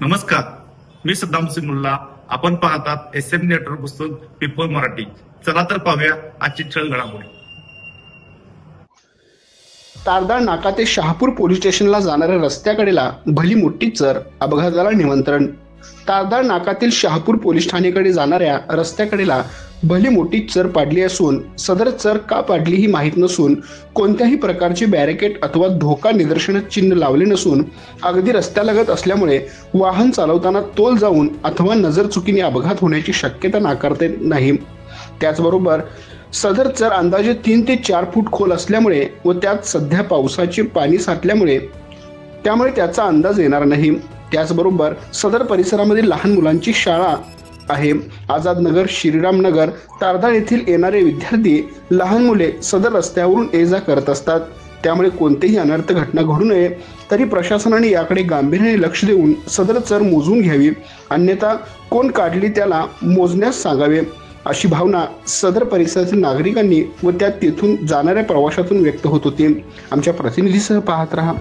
नमस्कार, मी सद्दाम सिंग मुल्ला. आपण पाहतात SM नेटवर्क पुस्तक पीपल मराठी. चला तर पाहूया आजची ठळक घडामोडी. तारदाळ नाका ते शहापूर पोलीस स्टेशनला जाणाऱ्या रस्त्याकडेला भली मोठी चर, अपघाताला निमंत्रण. तारदाळ नाकातील शहापूर पोलीस ठाणेकडे जाणाऱ्या रस्त्याकडेला भली मोठी चर पाडली असून सदर चर का पाडली ही माहीत नसून कोणत्याही प्रकारचे बॅरिकेड अथवा धोका निदर्शनात चिन्ह लावले नसून अगदी रस्त्यालगत असल्यामुळे वाहन चालवताना तोल जाऊन अथवा नजर चुकीने अपघात होण्याची शक्यता नाकारता येत नाही. त्याचबरोबर सदर चर अंदाजे 3 ते 4 फूट खोल असल्यामुळे व त्यात सध्या पावसाचे पाणी साठल्यामुळे त्यामुळे त्याचा अंदाज येणार नाही. त्याचबरोबर सदर परिसरामध्ये लहान मुलांची शाळा आहे. आझाद नगर, श्रीराम नगर, तारदाळ येथील येणारे विद्यार्थी लहान मुले सदर रस्त्यावरून ये जा करत असतात. त्यामुळे कोणतीही अनर्थ घटना घडू नये तरी प्रशासनाने याकडे गांभीर्याने लक्ष देऊन सदर चर मोजून घ्यावी, अन्यथा कोण काढली त्याला मोजण्यास सांगावे, अशी भावना सदर परिसरातील नागरिकांनी व त्यात तेथून जाणाऱ्या प्रवाशातून व्यक्त होत होती. आमच्या प्रतिनिधीसह पाहत रहा.